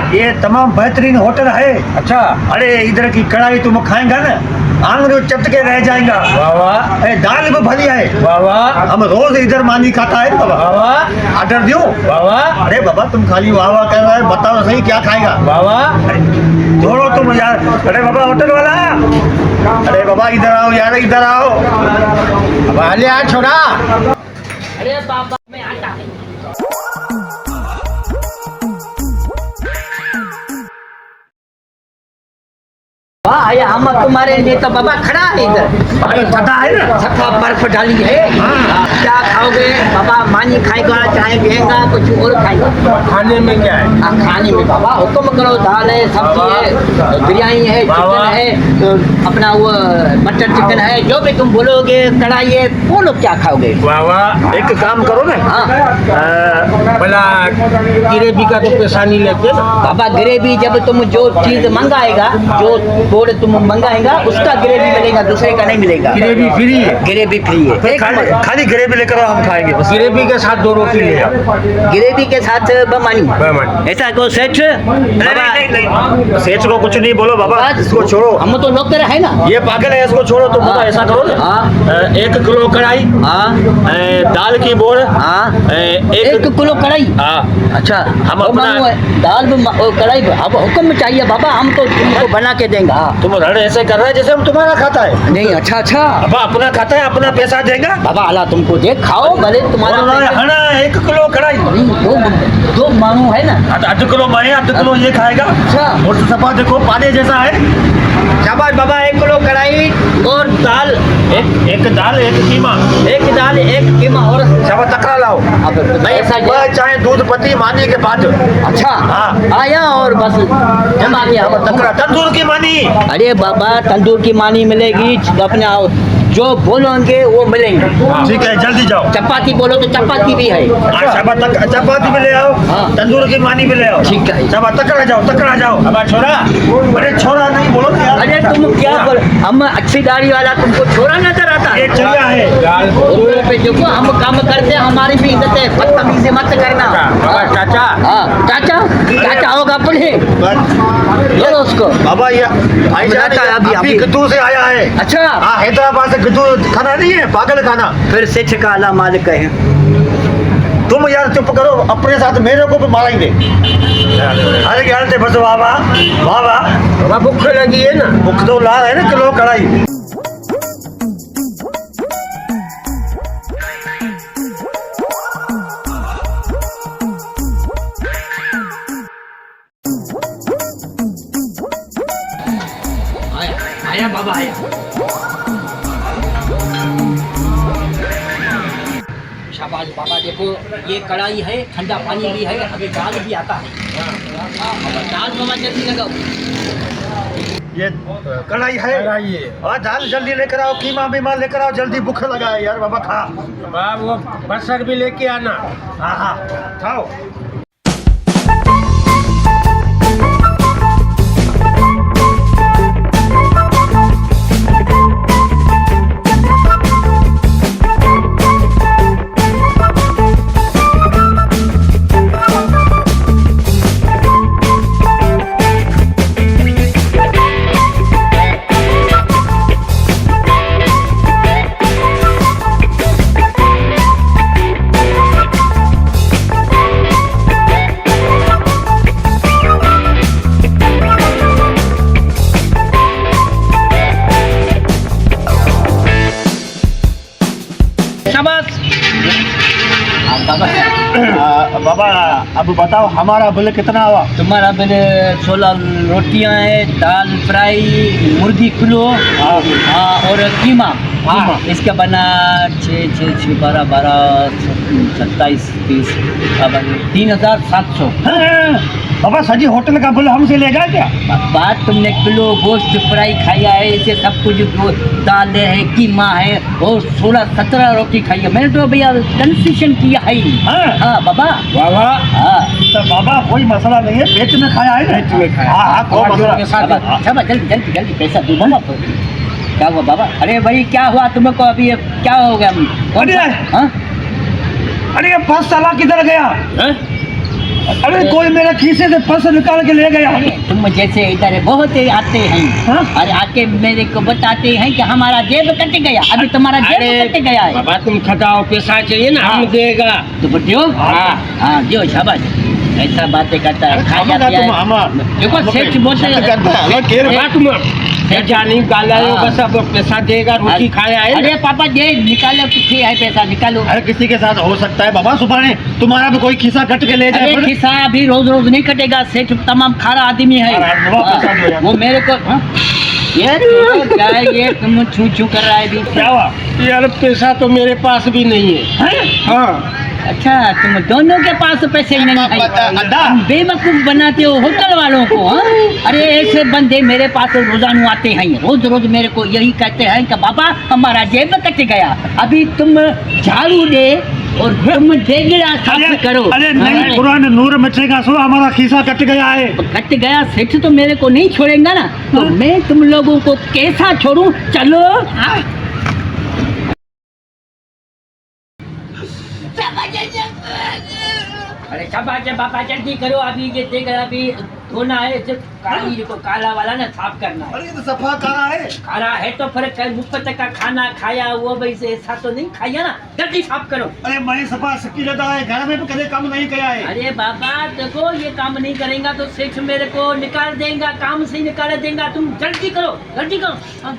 ये तमाम बेहतरीन होटल है। अच्छा। अरे इधर की कढ़ाई तुम खाएंगा ना, आंगन चट के रह जाएगा। वाह वाह। दाल भी भली है। वाह वाह। हम रोज इधर मानी खाता है बाबा। वाह वाह। ऑर्डर दो। वाह वाह। अरे बाबा तुम खाली वाह वाह कर रहे हो, बताओ सही क्या खाएगा। वाह वाह। छोड़ो तुम यार। अरे बाबा होटल वाला, अरे बाबा इधर आओ यार, इधर आओ। अब आले आ छोड़ा। अरे बाबा मैं आता है। वाह या हम तुम्हारे लिए तो बाबा खड़ा है इधर। अरे पता है ना, सफा बर्फ डाली है। हाँ। क्या खाओगे बाबा? मानी खाएगा चाहे बेंगा कुछ और खाएगा? खाने में क्या है? खाने में बाबा हुक्म करो। दाल है, सब्जी है, बिरयानी है, चिकन है, तो अपना वो मटर चिकन है, जो भी तुम बोलोगे। कढ़ाई है, बोलो क्या खाओगे? वाह वाह। एक काम करो ना, हाँ भला ग्रेवी का तो पैसा नहीं लेते ना? बाबा ग्रेवी जब तुम जो चीज मंगाएगा, जो थोड़े तुम मंगाएगा उसका ग्रेवी मिलेगा, दूसरे का नहीं मिलेगा। ग्रेवी फ्री है? ग्रेवी फ्री है। एक खाली ग्रेवी लेकर आओ, हम खाएंगे बस। ग्रेवी के साथ 2 रोटी ले आओ। ग्रेवी के साथ बमानी। बमानी। ऐसा को सेठ नहीं, सेठ को कुछ नहीं बोलो बाबा, इसको छोड़ो। हम तो नौकर है ना। ये पागल है, इसको छोड़ो। तुम हाँ। ऐसा करो ना, हाँ 1 किलो कढ़ाई, हाँ दाल की बोर, हाँ 1 किलो कढ़ाई। हाँ। अच्छा हम और अपना- मानो है, दाल भी और कढ़ाई भी। अब हुक्म चाहिए बाबा, हम तो तुमको बना के देंगे। हाँ। तुम रण ऐसे कर रहे हैं जैसे हम तुम्हारा खाता है। नहीं अच्छा अच्छा अब अपना खाता है, अपना पैसा देगा बाबा अल्लाह तुमको दे, खाओ भले तुम्हारा पैसा- हना 1 किलो कढ़ाई, नहीं, दो मानो है ना। आधा किलो मैं, आधा किलो ये खाएगा। अच्छा। और तो सफा देखो पानी जैसा है। शाबाश बाबा। 1 किलो कढ़ाई और दाल, एक दाल, 1 कीमा, एक दाल, 1 कीमा और शाबाश तकरा लाओ। अब ऐसा मैं चाहे दूध पत्ती मानी के बाद अच्छा हाँ। आया और बस जमा दिया। तकरा तंदूर की मानी। अरे बाबा तंदूर की मानी मिलेगी, अपना जो बोलोगे वो मिलेंगे। ठीक है, जल्दी जाओ। चपाती बोलो तो चपाती भी है। शाबाश चपाती भी ले आओ, हाँ। तंदूर की मानी भी ले आओ। ठीक है। शाबाश तकरा जाओ, तकरा जाओ। अब छोड़ा, अरे छोड़ा नहीं बोलो तो यार। अरे तुम क्या बोल, हम अच्छी दाढ़ी वाला तुमको छोरा नजर आता है? ये चिड़िया है। दाल। रोड पे देखो हम काम करते हैं, हमारी भी इज्जत है, बदतमीजी मत करना। बाबा चाचा। हाँ चाचा, चाचा होगा अपने, बोलो उसको। बाबा ये भाईजान बताता है अभी- अभी अभी। गद्दू से आया है। अच्छा हाँ, हैदराबाद से गद्दू खाना नहीं है, पागल खाना। फिर सेठ का अल्लाह मालिक है। तुम यार चुप करो, अपने साथ मेरे को भी मारेंगे। अरे यार ते बस बाबा, बाबा बाबा भूख लगी है ना? भूख तो ला है ना, किलो कढ़ाई। आया बाबा आया। शाबाश बाबा। देखो ये कढ़ाई है, ठंडा पानी भी है, अभी दाल भी आता है। दाल बाबा जल्दी लगाओ। ये कढ़ाई है। कढ़ाई है। हाँ दाल जल्दी लेकर आओ, कीमा बीमा लेकर आओ, जल्दी भूख लगा है यार बाबा, खा। बाबा वो बसर भी लेके आना। हाँ हाँ खाओ। बाबा अब बताओ हमारा बिल कितना हुआ? तुम्हारा बिल 16 रोटियां है, दाल फ्राई, मुर्गी किलो, हाँ और कीमा हाँ, इसका बना 6 6 6 12 12 27 30 3,700। बाबा सजी होटल का बिल हमसे ले गए क्या? बात तुमने किलो गोश्त फ्राई खाया है, इसे सब कुछ दाल है, कीमा है और 16-17 रोटी खाई है। मैंने तो भैया कंसेशन किया है। हाँ बाबा। बाबा हाँ तो बाबा कोई मसला नहीं है, पेट में खाया है ना? पेट में खाया। हाँ हाँ कोई मसला के साथ बाबा, अच्छा जल्दी जल्दी जल्दी पैसा दो बाबा। क्या हुआ बाबा? अरे भाई क्या हुआ तुमको अभी? क्या हो गया? कौन सा? हाँ? अरे ये पर्स साला किधर गया? हैं? अरे कोई मेरे खीसे से पर्स निकाल के ले गया। अरे तुम जैसे इधर बहुत आते हैं और आके मेरे को बताते हैं कि हमारा जेब कट गया। अभी तुम्हारा जेब कट गया है। बाबा तुम खटाओ, पैसा चाहिए ना, हम देगा। तो बटियो हाँ जो शाबाश, ऐसा बातें करता है। खाया पिया देखो सेठ बोलते जानी गाला बस अब पैसा देगा, रोटी खाया है। अरे पापा ये निकालो, कितने है पैसा निकालो। अरे किसी के साथ हो सकता है बाबा, सुबह तुम्हारा भी कोई खिस्सा कट के ले जाए। अरे खिस्सा अभी रोज रोज नहीं कटेगा, सेठ तमाम खारा आदमी है। वो मेरे को ये क्या है, ये तुम छू छू कर रहा है अभी? क्या हुआ? यार पैसा तो मेरे पास भी नहीं है। हाँ अच्छा तुम दोनों के पास पैसे ही नहीं है। तुम बेवकूफ बनाते हो होटल वालों को। हाँ? अरे ऐसे बंदे मेरे पास रोजाना आते हैं, रोज रोज मेरे को यही कहते हैं कि बाबा हमारा जेब कट गया। अभी तुम झाड़ू दे और तुम देगड़ा साफ करो। अरे नहीं, कुरान नूर मिटेगा सो हमारा खिस्सा कट गया है। कट गया सेठ तो मेरे को नहीं छोड़ेगा ना, तो मैं तुम लोगों को कैसा छोड़ूं? चलो अरे शाबाश बाबा, जल्दी करो। अभी ये देख अभी धोना है, काली को काला वाला ना साफ करना है। अरे तो सफा काला है। काला है तो फिर मुफ्त का खाना खाया वो वैसे ऐसा तो नहीं खाया ना, जल्दी साफ करो। अरे मैं सफा सकी रहता है, घर में भी कभी काम नहीं किया है। अरे बाबा देखो ये काम नहीं करेगा तो सेठ मेरे को निकाल देगा, काम से निकाल देगा। तुम जल्दी करो जल्दी करो। हाँ।